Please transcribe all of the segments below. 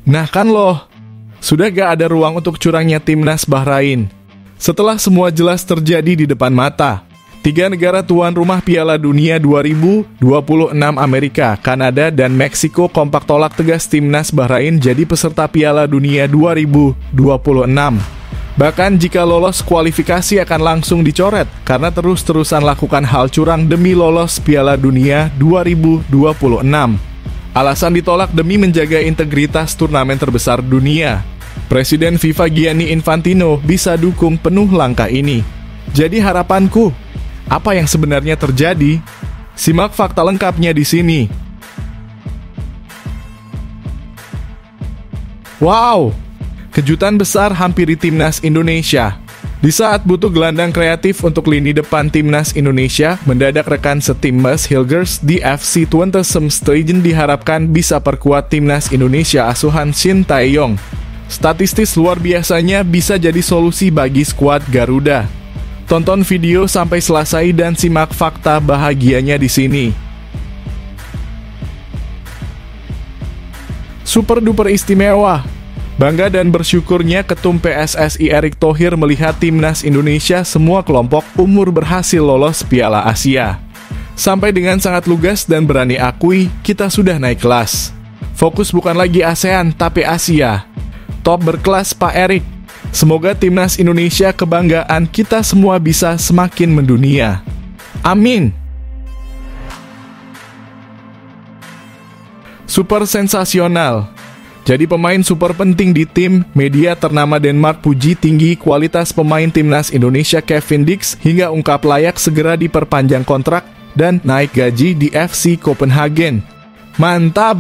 Nah kan loh, sudah gak ada ruang untuk curangnya timnas Bahrain. Setelah semua jelas terjadi di depan mata, 3 negara tuan rumah Piala Dunia 2026 Amerika, Kanada, dan Meksiko kompak tolak tegas timnas Bahrain jadi peserta Piala Dunia 2026. Bahkan jika lolos kualifikasi akan langsung dicoret karena terus-terusan lakukan hal curang demi lolos Piala Dunia 2026. Alasan ditolak demi menjaga integritas turnamen terbesar dunia. Presiden FIFA Gianni Infantino bisa dukung penuh langkah ini. Jadi harapanku, apa yang sebenarnya terjadi? Simak fakta lengkapnya di sini. Wow, kejutan besar hampiri timnas Indonesia. Di saat butuh gelandang kreatif untuk lini depan timnas Indonesia, mendadak rekan setim Mes Hilgers di FC Twente Stegen diharapkan bisa perkuat timnas Indonesia asuhan Shin Tae-yong. Statistis luar biasanya bisa jadi solusi bagi skuad Garuda. Tonton video sampai selesai dan simak fakta bahagianya di sini. Super duper istimewa. Bangga dan bersyukurnya Ketum PSSI Erick Thohir melihat timnas Indonesia semua kelompok umur berhasil lolos Piala Asia. Sampai dengan sangat lugas dan berani akui, kita sudah naik kelas. Fokus bukan lagi ASEAN, tapi Asia. Top berkelas Pak Erick. Semoga timnas Indonesia kebanggaan kita semua bisa semakin mendunia. Amin. Super sensasional. Jadi pemain super penting di tim, media ternama Denmark puji tinggi kualitas pemain timnas Indonesia Kevin Dix hingga ungkap layak segera diperpanjang kontrak dan naik gaji di FC Copenhagen. Mantap!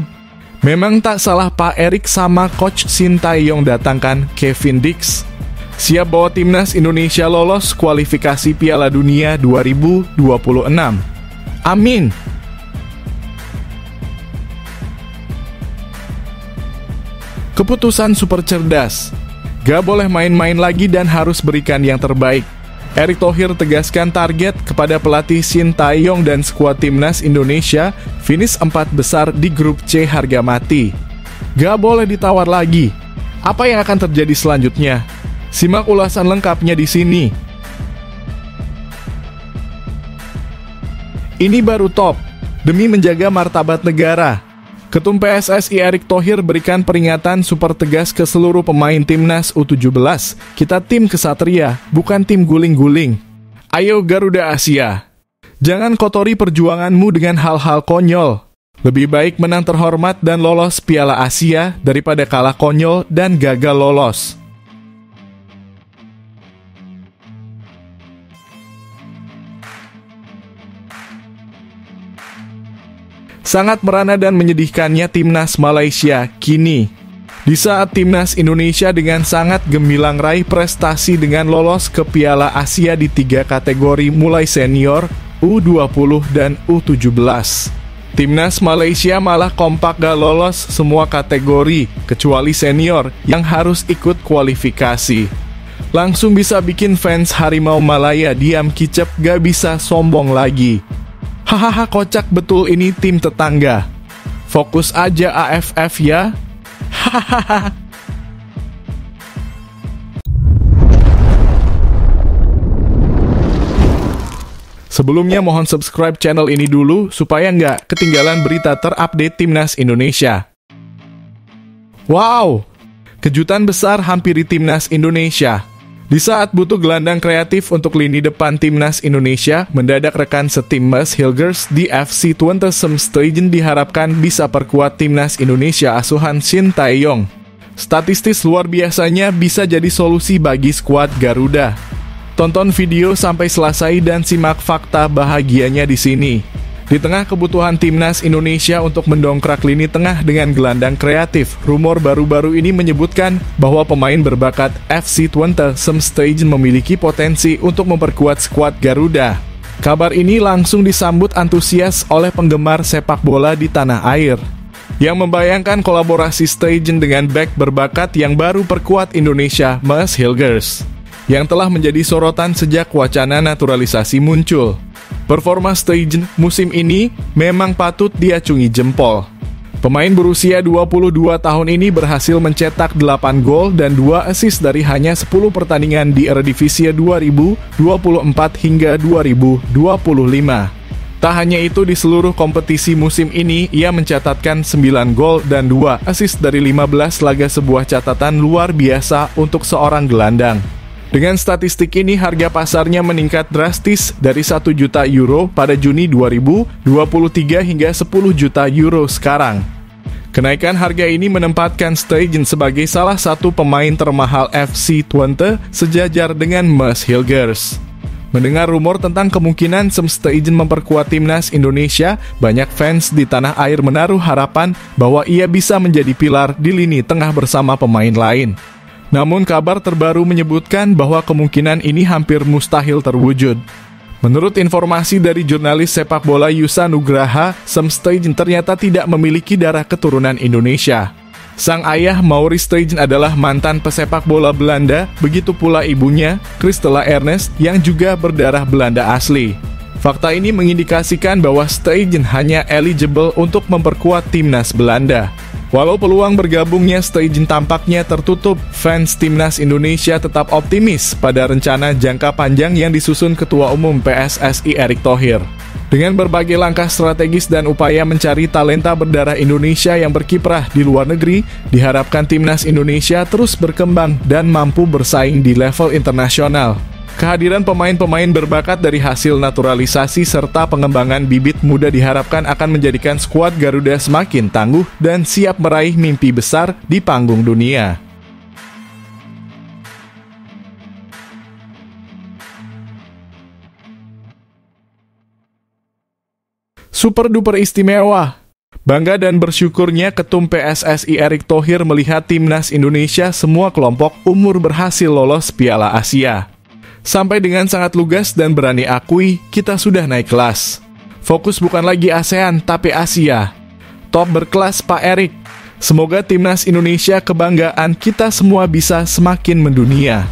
Memang tak salah Pak Erick sama Coach Shin Tae-yong datangkan Kevin Dix. Siap bawa timnas Indonesia lolos kualifikasi Piala Dunia 2026. Amin! Keputusan super cerdas. Gak boleh main-main lagi dan harus berikan yang terbaik. Erick Thohir tegaskan target kepada pelatih Shin Tae-yong dan skuad timnas Indonesia finish 4 besar di grup C harga mati. Gak boleh ditawar lagi. Apa yang akan terjadi selanjutnya? Simak ulasan lengkapnya di sini. Ini baru top. Demi menjaga martabat negara, Ketum PSSI Erick Thohir berikan peringatan super tegas ke seluruh pemain timnas U17. Kita tim kesatria, bukan tim guling-guling. Ayo Garuda Asia. Jangan kotori perjuanganmu dengan hal-hal konyol. Lebih baik menang terhormat dan lolos Piala Asia daripada kalah konyol dan gagal lolos. Sangat merana dan menyedihkannya timnas Malaysia kini. Di saat timnas Indonesia dengan sangat gemilang raih prestasi dengan lolos ke Piala Asia di 3 kategori mulai senior, U20 dan U17. Timnas Malaysia malah kompak gak lolos semua kategori, kecuali senior yang harus ikut kualifikasi. Langsung bisa bikin fans Harimau Malaya diam kicep gak bisa sombong lagi. Hahaha kocak betul ini tim tetangga. Fokus aja AFF ya. Hahaha. Sebelumnya mohon subscribe channel ini dulu supaya nggak ketinggalan berita terupdate timnas Indonesia. Wow, kejutan besar hampiri timnas Indonesia. Di saat butuh gelandang kreatif untuk lini depan timnas Indonesia, mendadak rekan setim Mes Hilgers di FC Twente Stegen diharapkan bisa perkuat timnas Indonesia asuhan Shin Tae-yong. Statistis luar biasanya bisa jadi solusi bagi skuad Garuda. Tonton video sampai selesai dan simak fakta bahagianya di sini. Di tengah kebutuhan timnas Indonesia untuk mendongkrak lini tengah dengan gelandang kreatif, rumor baru-baru ini menyebutkan bahwa pemain berbakat FC Twente Stegen memiliki potensi untuk memperkuat skuad Garuda. Kabar ini langsung disambut antusias oleh penggemar sepak bola di tanah air, yang membayangkan kolaborasi Stegen dengan bek berbakat yang baru perkuat Indonesia, Mes Hilgers, yang telah menjadi sorotan sejak wacana naturalisasi muncul. Performa Stegen musim ini memang patut diacungi jempol. Pemain berusia 22 tahun ini berhasil mencetak 8 gol dan 2 assist dari hanya 10 pertandingan di Eredivisie 2024 hingga 2025. Tak hanya itu, di seluruh kompetisi musim ini, ia mencatatkan 9 gol dan 2 assist dari 15 laga, sebuah catatan luar biasa untuk seorang gelandang. Dengan statistik ini, harga pasarnya meningkat drastis dari 1 juta euro pada Juni 2023 hingga 10 juta euro sekarang. Kenaikan harga ini menempatkan Stuyven sebagai salah satu pemain termahal FC Twente sejajar dengan Mads Hilgers. Mendengar rumor tentang kemungkinan Stuyven memperkuat timnas Indonesia, banyak fans di tanah air menaruh harapan bahwa ia bisa menjadi pilar di lini tengah bersama pemain lain. Namun kabar terbaru menyebutkan bahwa kemungkinan ini hampir mustahil terwujud. Menurut informasi dari jurnalis sepak bola Yusa Nugraha, Stuyven ternyata tidak memiliki darah keturunan Indonesia. Sang ayah, Maurice Stuyven, adalah mantan pesepak bola Belanda, begitu pula ibunya, Christella Ernest, yang juga berdarah Belanda asli. Fakta ini mengindikasikan bahwa Stuyven hanya eligible untuk memperkuat timnas Belanda. Walau peluang bergabungnya Stuyven tampaknya tertutup, fans timnas Indonesia tetap optimis pada rencana jangka panjang yang disusun Ketua Umum PSSI Erick Thohir. Dengan berbagai langkah strategis dan upaya mencari talenta berdarah Indonesia yang berkiprah di luar negeri, diharapkan timnas Indonesia terus berkembang dan mampu bersaing di level internasional. Kehadiran pemain-pemain berbakat dari hasil naturalisasi serta pengembangan bibit muda diharapkan akan menjadikan skuad Garuda semakin tangguh dan siap meraih mimpi besar di panggung dunia. Super duper istimewa. Bangga dan bersyukurnya Ketum PSSI Erick Thohir melihat timnas Indonesia semua kelompok umur berhasil lolos Piala Asia. Sampai dengan sangat lugas dan berani akui, kita sudah naik kelas. Fokus bukan lagi ASEAN, tapi Asia. Top berkelas Pak Erick. Semoga timnas Indonesia kebanggaan kita semua bisa semakin mendunia.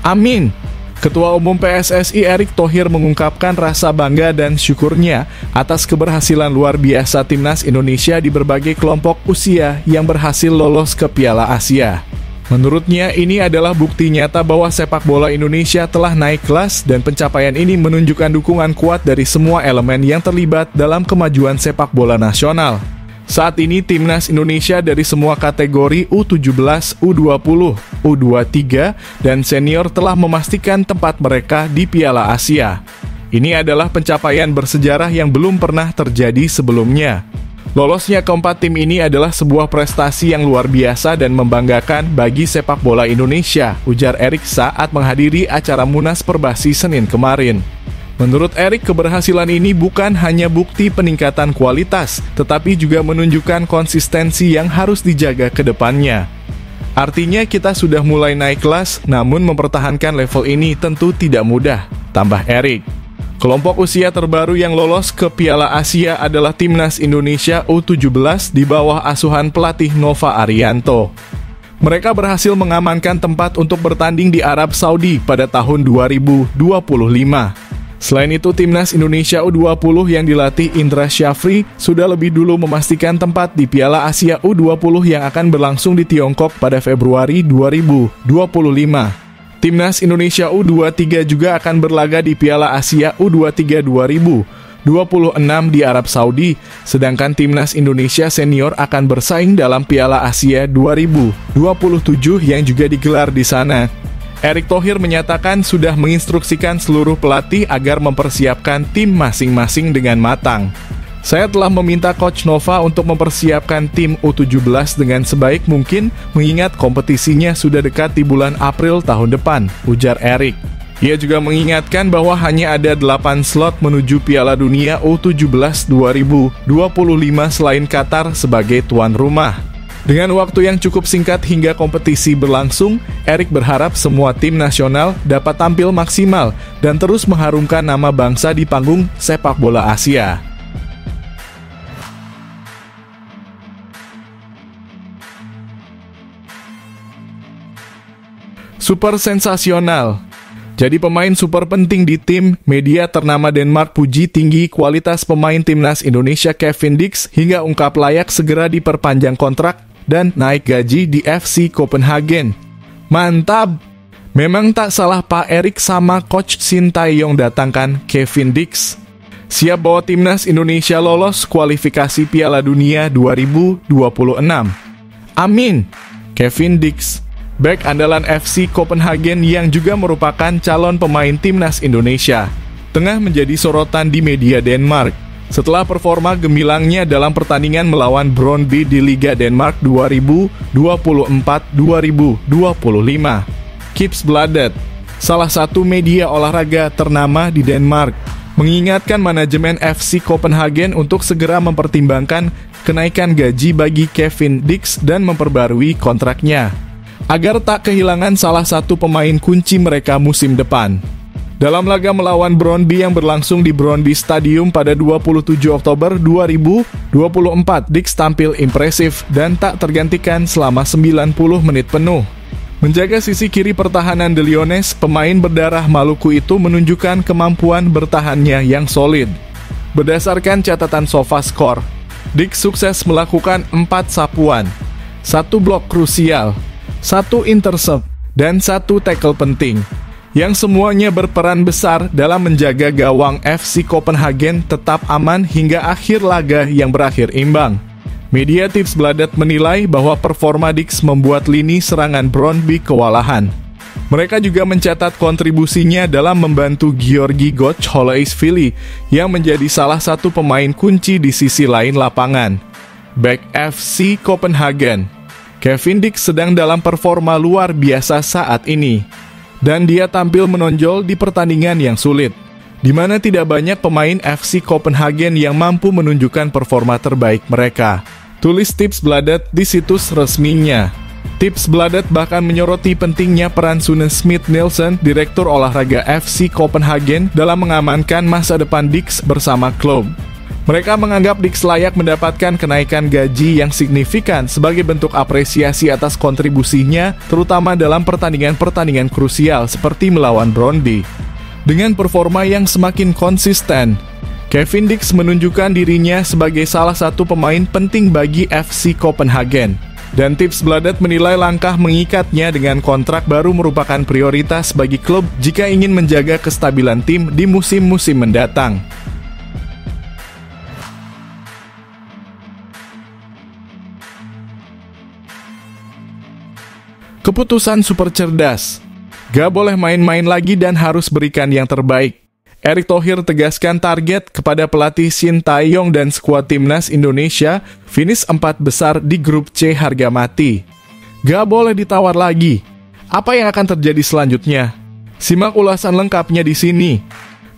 Amin. Ketua Umum PSSI Erick Thohir mengungkapkan rasa bangga dan syukurnya atas keberhasilan luar biasa timnas Indonesia di berbagai kelompok usia yang berhasil lolos ke Piala Asia. Menurutnya, ini adalah bukti nyata bahwa sepak bola Indonesia telah naik kelas dan pencapaian ini menunjukkan dukungan kuat dari semua elemen yang terlibat dalam kemajuan sepak bola nasional. Saat ini, timnas Indonesia dari semua kategori U17, U20, U23, dan senior telah memastikan tempat mereka di Piala Asia. Ini adalah pencapaian bersejarah yang belum pernah terjadi sebelumnya. Lolosnya keempat tim ini adalah sebuah prestasi yang luar biasa dan membanggakan bagi sepak bola Indonesia, ujar Erick saat menghadiri acara Munas Perbasi Senin kemarin. Menurut Erick, keberhasilan ini bukan hanya bukti peningkatan kualitas, tetapi juga menunjukkan konsistensi yang harus dijaga ke depannya. Artinya kita sudah mulai naik kelas, namun mempertahankan level ini tentu tidak mudah, tambah Erick. Kelompok usia terbaru yang lolos ke Piala Asia adalah Timnas Indonesia U17 di bawah asuhan pelatih Nova Arianto. Mereka berhasil mengamankan tempat untuk bertanding di Arab Saudi pada tahun 2025. Selain itu, Timnas Indonesia U20 yang dilatih Indra Syafri sudah lebih dulu memastikan tempat di Piala Asia U20 yang akan berlangsung di Tiongkok pada Februari 2025. Timnas Indonesia U23 juga akan berlaga di Piala Asia U23 2026 di Arab Saudi, sedangkan Timnas Indonesia Senior akan bersaing dalam Piala Asia 2027 yang juga digelar di sana. Erick Thohir menyatakan sudah menginstruksikan seluruh pelatih agar mempersiapkan tim masing-masing dengan matang. Saya telah meminta Coach Nova untuk mempersiapkan tim U17 dengan sebaik mungkin, mengingat kompetisinya sudah dekat di bulan April tahun depan, ujar Erick. Ia juga mengingatkan bahwa hanya ada 8 slot menuju Piala Dunia U17 2025 selain Qatar sebagai tuan rumah. Dengan waktu yang cukup singkat hingga kompetisi berlangsung, Erick berharap semua tim nasional dapat tampil maksimal dan terus mengharumkan nama bangsa di panggung sepak bola Asia. Super sensasional. Jadi pemain super penting di tim, media ternama Denmark puji tinggi kualitas pemain timnas Indonesia Kevin Dix hingga ungkap layak segera diperpanjang kontrak dan naik gaji di FC Copenhagen. Mantap! Memang tak salah Pak Erik sama Coach Shin Tae-yong datangkan Kevin Dix. Siap bawa timnas Indonesia lolos kualifikasi Piala Dunia 2026. Amin! Kevin Dix, bek andalan FC Copenhagen yang juga merupakan calon pemain timnas Indonesia, tengah menjadi sorotan di media Denmark setelah performa gemilangnya dalam pertandingan melawan Brøndby di Liga Denmark 2024-2025. Tipsbladet, salah satu media olahraga ternama di Denmark, mengingatkan manajemen FC Copenhagen untuk segera mempertimbangkan kenaikan gaji bagi Kevin Dix dan memperbarui kontraknya, agar tak kehilangan salah satu pemain kunci mereka musim depan. Dalam laga melawan Brøndby yang berlangsung di Brøndby Stadium pada 27 Oktober 2024, Dix tampil impresif dan tak tergantikan selama 90 menit penuh. Menjaga sisi kiri pertahanan De Lions, pemain berdarah Maluku itu menunjukkan kemampuan bertahannya yang solid. Berdasarkan catatan SofaScore, Dix sukses melakukan 4 sapuan, 1 blok krusial, 1 intercept, dan 1 tackle penting, yang semuanya berperan besar dalam menjaga gawang FC Copenhagen tetap aman hingga akhir laga yang berakhir imbang. Media Tipsbladet menilai bahwa performa Dix membuat lini serangan Brøndby kewalahan. Mereka juga mencatat kontribusinya dalam membantu Georgi Gottschalk-Vili yang menjadi salah satu pemain kunci di sisi lain lapangan. Bek FC Copenhagen, Kevin Dix sedang dalam performa luar biasa saat ini, dan dia tampil menonjol di pertandingan yang sulit, di mana tidak banyak pemain FC Copenhagen yang mampu menunjukkan performa terbaik mereka. Tulis Tipsbladet di situs resminya. Tipsbladet bahkan menyoroti pentingnya peran Sune Smith-Nielsen, Direktur Olahraga FC Copenhagen, dalam mengamankan masa depan Dix bersama klub. Mereka menganggap Dix layak mendapatkan kenaikan gaji yang signifikan sebagai bentuk apresiasi atas kontribusinya, terutama dalam pertandingan-pertandingan krusial seperti melawan Brøndby. Dengan performa yang semakin konsisten, Kevin Dix menunjukkan dirinya sebagai salah satu pemain penting bagi FC Copenhagen. Dan Tipsbladet menilai langkah mengikatnya dengan kontrak baru merupakan prioritas bagi klub jika ingin menjaga kestabilan tim di musim-musim mendatang. Keputusan super cerdas. Gak boleh main-main lagi dan harus berikan yang terbaik. Erick Thohir tegaskan target kepada pelatih Shin Tae-yong dan skuad timnas Indonesia finish 4 besar di grup C harga mati. Gak boleh ditawar lagi. Apa yang akan terjadi selanjutnya? Simak ulasan lengkapnya di sini.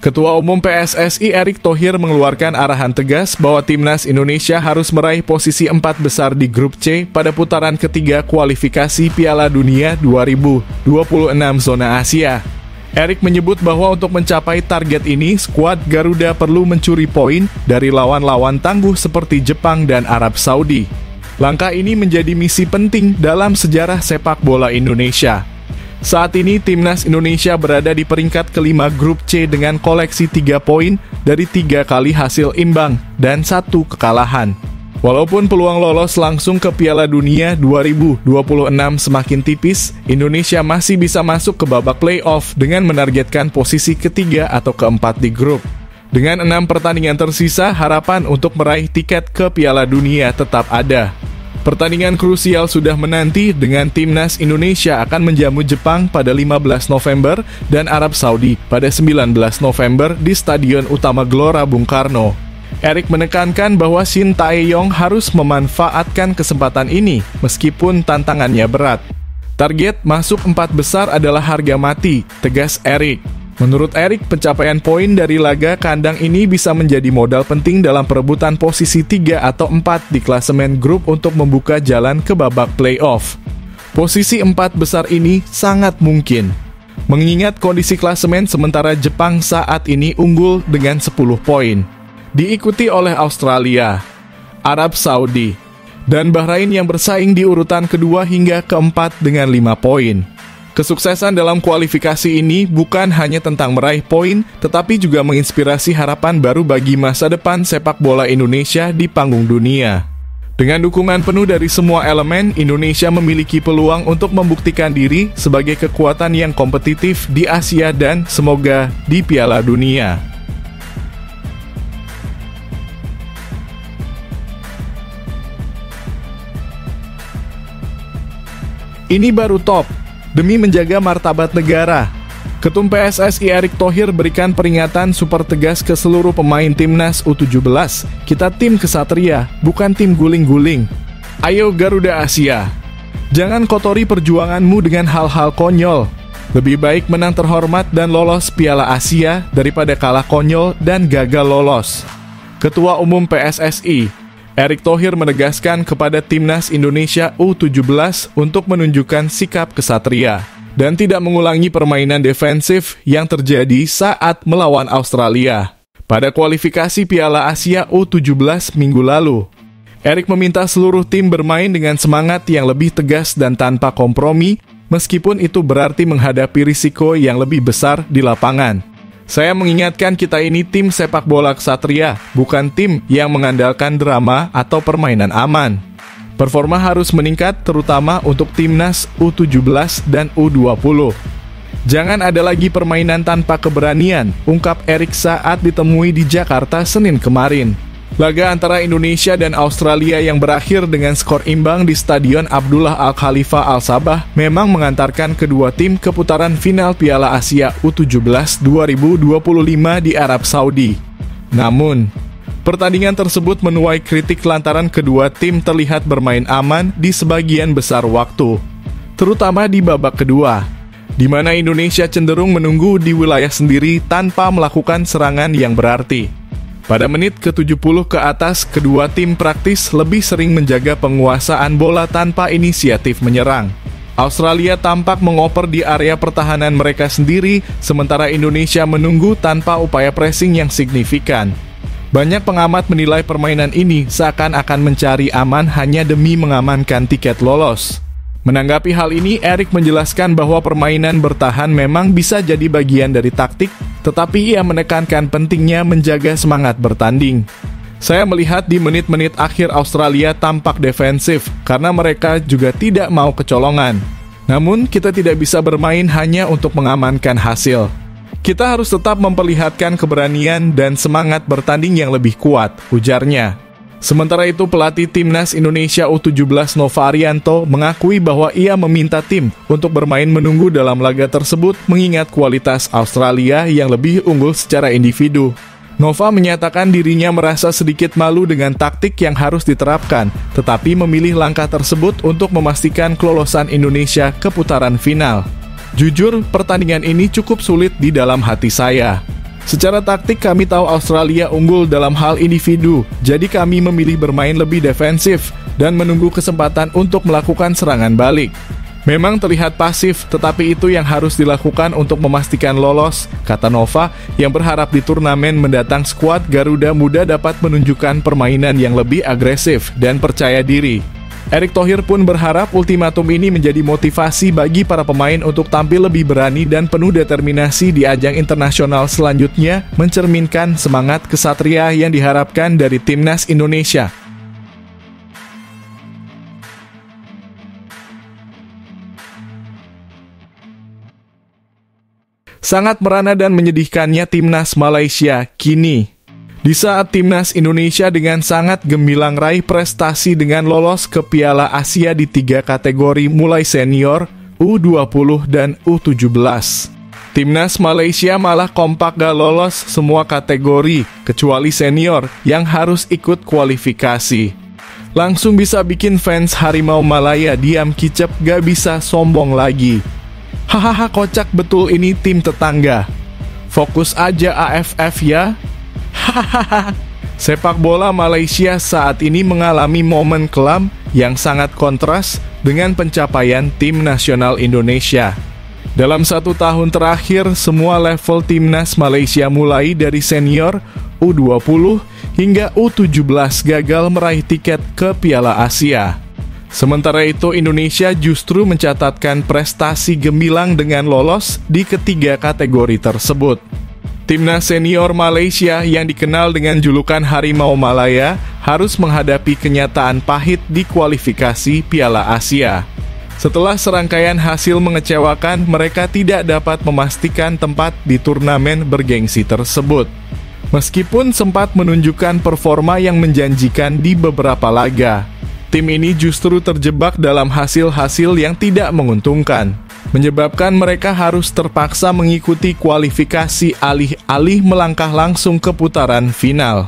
Ketua Umum PSSI Erick Thohir mengeluarkan arahan tegas bahwa timnas Indonesia harus meraih posisi 4 besar di grup C pada putaran ketiga kualifikasi Piala Dunia 2026 zona Asia. Erick menyebut bahwa untuk mencapai target ini, skuad Garuda perlu mencuri poin dari lawan-lawan tangguh seperti Jepang dan Arab Saudi. Langkah ini menjadi misi penting dalam sejarah sepak bola Indonesia. Saat ini, timnas Indonesia berada di peringkat kelima grup C dengan koleksi 3 poin dari 3 kali hasil imbang dan 1 kekalahan. Walaupun peluang lolos langsung ke Piala Dunia 2026 semakin tipis, Indonesia masih bisa masuk ke babak playoff dengan menargetkan posisi ketiga atau keempat di grup. Dengan 6 pertandingan tersisa, harapan untuk meraih tiket ke Piala Dunia tetap ada. Pertandingan krusial sudah menanti dengan timnas Indonesia akan menjamu Jepang pada 15 November dan Arab Saudi pada 19 November di Stadion Utama Gelora Bung Karno. Erick menekankan bahwa Shin Tae-yong harus memanfaatkan kesempatan ini meskipun tantangannya berat. Target masuk 4 besar adalah harga mati, tegas Erick. Menurut Erick, pencapaian poin dari laga kandang ini bisa menjadi modal penting dalam perebutan posisi 3 atau 4 di klasemen grup untuk membuka jalan ke babak playoff. Posisi 4 besar ini sangat mungkin, mengingat kondisi klasemen sementara Jepang saat ini unggul dengan 10 poin. Diikuti oleh Australia, Arab Saudi, dan Bahrain yang bersaing di urutan kedua hingga keempat dengan 5 poin. Kesuksesan dalam kualifikasi ini bukan hanya tentang meraih poin, tetapi juga menginspirasi harapan baru bagi masa depan sepak bola Indonesia di panggung dunia. Dengan dukungan penuh dari semua elemen, Indonesia memiliki peluang untuk membuktikan diri sebagai kekuatan yang kompetitif di Asia dan semoga di Piala Dunia. Ini baru top. Demi menjaga martabat negara, Ketum PSSI Erick Thohir berikan peringatan super tegas ke seluruh pemain timnas U17. Kita tim kesatria, bukan tim guling-guling. Ayo Garuda Asia. Jangan kotori perjuanganmu dengan hal-hal konyol. Lebih baik menang terhormat dan lolos Piala Asia daripada kalah konyol dan gagal lolos. Ketua Umum PSSI Erick Thohir menegaskan kepada Timnas Indonesia U17 untuk menunjukkan sikap kesatria dan tidak mengulangi permainan defensif yang terjadi saat melawan Australia pada kualifikasi Piala Asia U17 minggu lalu. Erick meminta seluruh tim bermain dengan semangat yang lebih tegas dan tanpa kompromi, meskipun itu berarti menghadapi risiko yang lebih besar di lapangan. Saya mengingatkan kita ini tim sepak bola kesatria, bukan tim yang mengandalkan drama atau permainan aman. Performa harus meningkat terutama untuk timnas U17 dan U20. Jangan ada lagi permainan tanpa keberanian, ungkap Erick saat ditemui di Jakarta Senin kemarin. Laga antara Indonesia dan Australia yang berakhir dengan skor imbang di Stadion Abdullah Al-Khalifa Al-Sabah memang mengantarkan kedua tim ke putaran final Piala Asia U17 2025 di Arab Saudi. Namun, pertandingan tersebut menuai kritik lantaran kedua tim terlihat bermain aman di sebagian besar waktu, terutama di babak kedua, di mana Indonesia cenderung menunggu di wilayah sendiri tanpa melakukan serangan yang berarti. Pada menit ke-70 ke atas, kedua tim praktis lebih sering menjaga penguasaan bola tanpa inisiatif menyerang. Australia tampak mengoper di area pertahanan mereka sendiri, sementara Indonesia menunggu tanpa upaya pressing yang signifikan. Banyak pengamat menilai permainan ini seakan-akan mencari aman hanya demi mengamankan tiket lolos. Menanggapi hal ini, Erick menjelaskan bahwa permainan bertahan memang bisa jadi bagian dari taktik, tetapi ia menekankan pentingnya menjaga semangat bertanding. Saya melihat di menit-menit akhir Australia tampak defensif, karena mereka juga tidak mau kecolongan. Namun, kita tidak bisa bermain hanya untuk mengamankan hasil. Kita harus tetap memperlihatkan keberanian dan semangat bertanding yang lebih kuat, ujarnya. Sementara itu, pelatih Timnas Indonesia U17 Nova Arianto mengakui bahwa ia meminta tim untuk bermain menunggu dalam laga tersebut mengingat kualitas Australia yang lebih unggul secara individu. Nova menyatakan dirinya merasa sedikit malu dengan taktik yang harus diterapkan, tetapi memilih langkah tersebut untuk memastikan kelolosan Indonesia ke putaran final. Jujur, pertandingan ini cukup sulit di dalam hati saya. Secara taktik kami tahu Australia unggul dalam hal individu, jadi kami memilih bermain lebih defensif dan menunggu kesempatan untuk melakukan serangan balik. Memang terlihat pasif, tetapi itu yang harus dilakukan untuk memastikan lolos, kata Nova, yang berharap di turnamen mendatang skuad Garuda Muda dapat menunjukkan permainan yang lebih agresif dan percaya diri. Erick Thohir pun berharap ultimatum ini menjadi motivasi bagi para pemain untuk tampil lebih berani dan penuh determinasi di ajang internasional selanjutnya, mencerminkan semangat kesatria yang diharapkan dari Timnas Indonesia. Sangat merana dan menyedihkannya Timnas Malaysia kini. Di saat Timnas Indonesia dengan sangat gemilang raih prestasi dengan lolos ke Piala Asia di 3 kategori mulai senior, U20 dan U17. Timnas Malaysia malah kompak gak lolos semua kategori, kecuali senior yang harus ikut kualifikasi. Langsung bisa bikin fans Harimau Malaya diam kicep gak bisa sombong lagi. Hahaha, kocak betul ini tim tetangga. Fokus aja AFF ya. Hahaha. Sepak bola Malaysia saat ini mengalami momen kelam yang sangat kontras dengan pencapaian tim nasional Indonesia. Dalam 1 tahun terakhir, semua level timnas Malaysia mulai dari senior, U20 hingga U17 gagal meraih tiket ke Piala Asia. Sementara itu, Indonesia justru mencatatkan prestasi gemilang dengan lolos di ketiga kategori tersebut. Timnas senior Malaysia yang dikenal dengan julukan Harimau Malaya harus menghadapi kenyataan pahit di kualifikasi Piala Asia. Setelah serangkaian hasil mengecewakan, mereka tidak dapat memastikan tempat di turnamen bergengsi tersebut. Meskipun sempat menunjukkan performa yang menjanjikan di beberapa laga, tim ini justru terjebak dalam hasil-hasil yang tidak menguntungkan, menyebabkan mereka harus terpaksa mengikuti kualifikasi alih-alih melangkah langsung ke putaran final.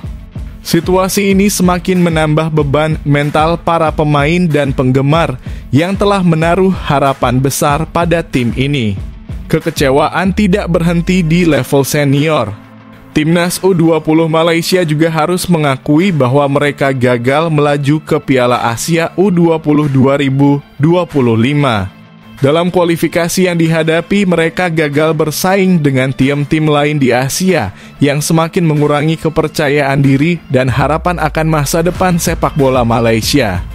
Situasi ini semakin menambah beban mental para pemain dan penggemar yang telah menaruh harapan besar pada tim ini. Kekecewaan tidak berhenti di level senior. Timnas U20 Malaysia juga harus mengakui bahwa mereka gagal melaju ke Piala Asia U20 2025. Dalam kualifikasi yang dihadapi, mereka gagal bersaing dengan tim-tim lain di Asia yang semakin mengurangi kepercayaan diri dan harapan akan masa depan sepak bola Malaysia.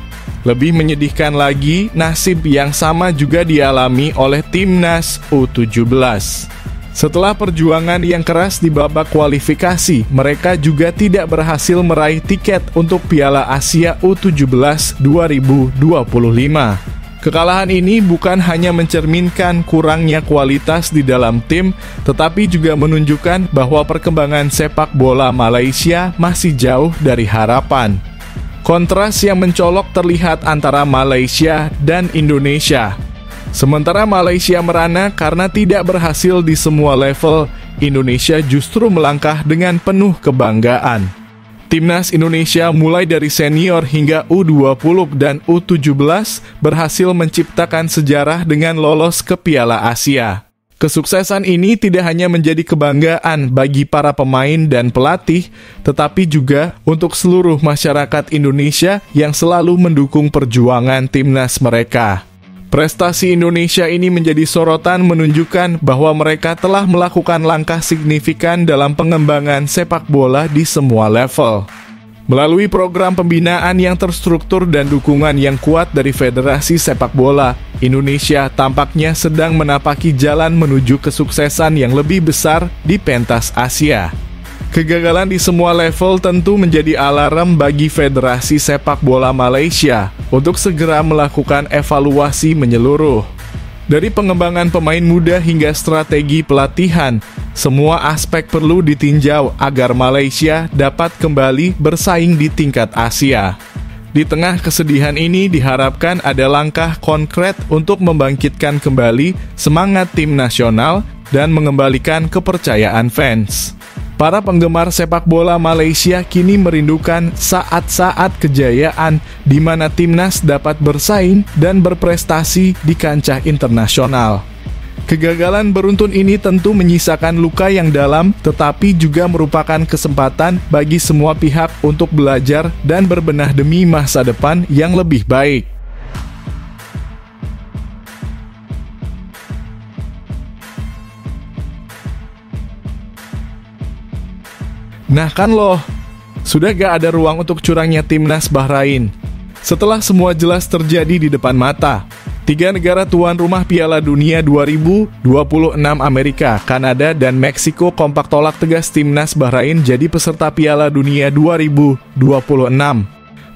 Lebih menyedihkan lagi, nasib yang sama juga dialami oleh Timnas U17. Setelah perjuangan yang keras di babak kualifikasi, mereka juga tidak berhasil meraih tiket untuk Piala Asia U17 2025. Kekalahan ini bukan hanya mencerminkan kurangnya kualitas di dalam tim, tetapi juga menunjukkan bahwa perkembangan sepak bola Malaysia masih jauh dari harapan. Kontras yang mencolok terlihat antara Malaysia dan Indonesia. Sementara Malaysia merana karena tidak berhasil di semua level, Indonesia justru melangkah dengan penuh kebanggaan. Timnas Indonesia mulai dari senior hingga U20 dan U17 berhasil menciptakan sejarah dengan lolos ke Piala Asia. Kesuksesan ini tidak hanya menjadi kebanggaan bagi para pemain dan pelatih, tetapi juga untuk seluruh masyarakat Indonesia yang selalu mendukung perjuangan timnas mereka. Prestasi Indonesia ini menjadi sorotan menunjukkan bahwa mereka telah melakukan langkah signifikan dalam pengembangan sepak bola di semua level. Melalui program pembinaan yang terstruktur dan dukungan yang kuat dari Federasi Sepak Bola, Indonesia tampaknya sedang menapaki jalan menuju kesuksesan yang lebih besar di pentas Asia. Kegagalan di semua level tentu menjadi alarm bagi Federasi Sepak Bola Malaysia untuk segera melakukan evaluasi menyeluruh. Dari pengembangan pemain muda hingga strategi pelatihan, semua aspek perlu ditinjau agar Malaysia dapat kembali bersaing di tingkat Asia. Di tengah kesedihan ini diharapkan ada langkah konkret untuk membangkitkan kembali semangat tim nasional dan mengembalikan kepercayaan fans. Para penggemar sepak bola Malaysia kini merindukan saat-saat kejayaan di mana timnas dapat bersaing dan berprestasi di kancah internasional. Kegagalan beruntun ini tentu menyisakan luka yang dalam, tetapi juga merupakan kesempatan bagi semua pihak untuk belajar dan berbenah demi masa depan yang lebih baik. Nah kan loh, sudah gak ada ruang untuk curangnya timnas Bahrain. Setelah semua jelas terjadi di depan mata, 3 negara tuan rumah Piala Dunia 2026 Amerika, Kanada, dan Meksiko kompak tolak tegas timnas Bahrain jadi peserta Piala Dunia 2026.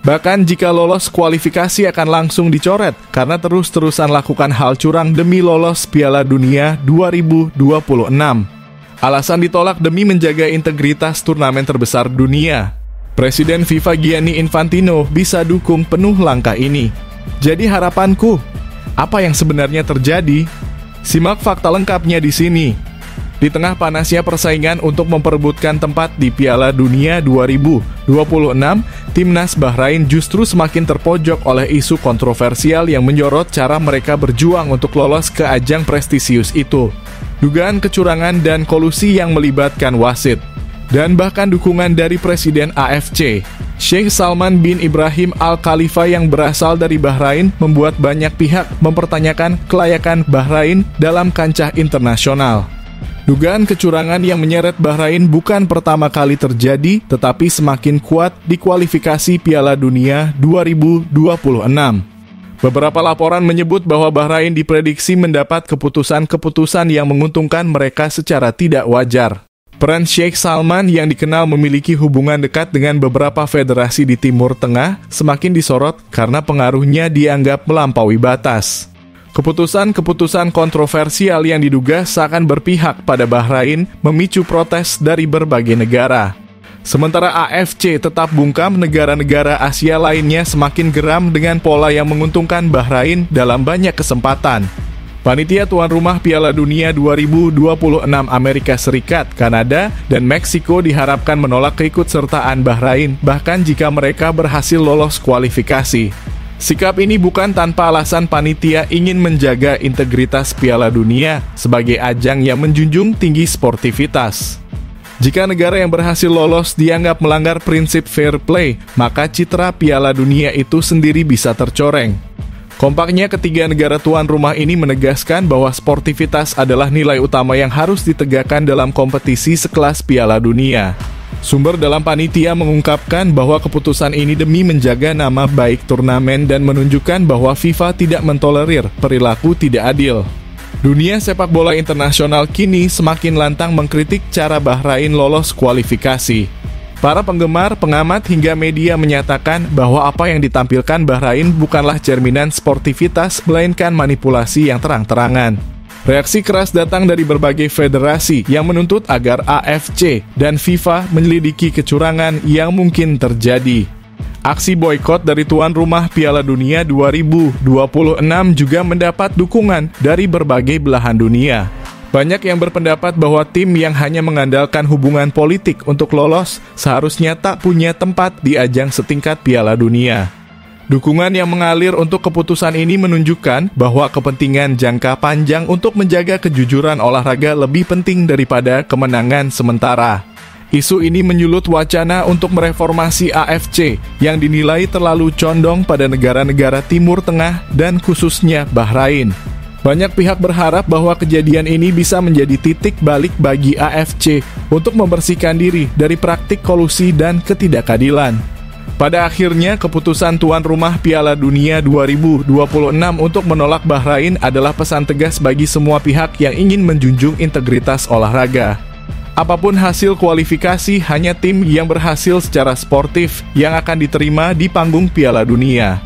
Bahkan jika lolos kualifikasi akan langsung dicoret karena terus-terusan lakukan hal curang demi lolos Piala Dunia 2026. Alasan ditolak demi menjaga integritas turnamen terbesar dunia. Presiden FIFA Gianni Infantino bisa dukung penuh langkah ini. Jadi harapanku, apa yang sebenarnya terjadi? Simak fakta lengkapnya di sini. Di tengah panasnya persaingan untuk memperebutkan tempat di Piala Dunia 2026, timnas Bahrain justru semakin terpojok oleh isu kontroversial yang menyorot cara mereka berjuang untuk lolos ke ajang prestisius itu. Dugaan kecurangan dan kolusi yang melibatkan wasit, dan bahkan dukungan dari Presiden AFC, Sheikh Salman bin Ibrahim Al Khalifa yang berasal dari Bahrain membuat banyak pihak mempertanyakan kelayakan Bahrain dalam kancah internasional. Dugaan kecurangan yang menyeret Bahrain bukan pertama kali terjadi, tetapi semakin kuat di kualifikasi Piala Dunia 2026. Beberapa laporan menyebut bahwa Bahrain diprediksi mendapat keputusan-keputusan yang menguntungkan mereka secara tidak wajar. Peran Sheikh Salman yang dikenal memiliki hubungan dekat dengan beberapa federasi di Timur Tengah semakin disorot karena pengaruhnya dianggap melampaui batas. Keputusan-keputusan kontroversial yang diduga seakan berpihak pada Bahrain memicu protes dari berbagai negara. Sementara AFC tetap bungkam, negara-negara Asia lainnya semakin geram dengan pola yang menguntungkan Bahrain dalam banyak kesempatan. Panitia tuan rumah Piala Dunia 2026 Amerika Serikat, Kanada, dan Meksiko diharapkan menolak keikutsertaan Bahrain, bahkan jika mereka berhasil lolos kualifikasi. Sikap ini bukan tanpa alasan. Panitia ingin menjaga integritas Piala Dunia sebagai ajang yang menjunjung tinggi sportivitas. Jika negara yang berhasil lolos dianggap melanggar prinsip fair play, maka citra Piala Dunia itu sendiri bisa tercoreng. Kompaknya ketiga negara tuan rumah ini menegaskan bahwa sportivitas adalah nilai utama yang harus ditegakkan dalam kompetisi sekelas Piala Dunia. Sumber dalam panitia mengungkapkan bahwa keputusan ini demi menjaga nama baik turnamen dan menunjukkan bahwa FIFA tidak mentolerir perilaku tidak adil. Dunia sepak bola internasional kini semakin lantang mengkritik cara Bahrain lolos kualifikasi. Para penggemar, pengamat, hingga media menyatakan bahwa apa yang ditampilkan Bahrain bukanlah cerminan sportivitas, melainkan manipulasi yang terang-terangan. Reaksi keras datang dari berbagai federasi yang menuntut agar AFC dan FIFA menyelidiki kecurangan yang mungkin terjadi. Aksi boikot dari tuan rumah Piala Dunia 2026 juga mendapat dukungan dari berbagai belahan dunia. Banyak yang berpendapat bahwa tim yang hanya mengandalkan hubungan politik untuk lolos seharusnya tak punya tempat di ajang setingkat Piala Dunia. Dukungan yang mengalir untuk keputusan ini menunjukkan bahwa kepentingan jangka panjang untuk menjaga kejujuran olahraga lebih penting daripada kemenangan sementara. Isu ini menyulut wacana untuk mereformasi AFC yang dinilai terlalu condong pada negara-negara Timur Tengah dan khususnya Bahrain. Banyak pihak berharap bahwa kejadian ini bisa menjadi titik balik bagi AFC untuk membersihkan diri dari praktik kolusi dan ketidakadilan. Pada akhirnya, keputusan tuan rumah Piala Dunia 2026 untuk menolak Bahrain adalah pesan tegas bagi semua pihak yang ingin menjunjung integritas olahraga. Apapun hasil kualifikasi, hanya tim yang berhasil secara sportif yang akan diterima di panggung Piala Dunia.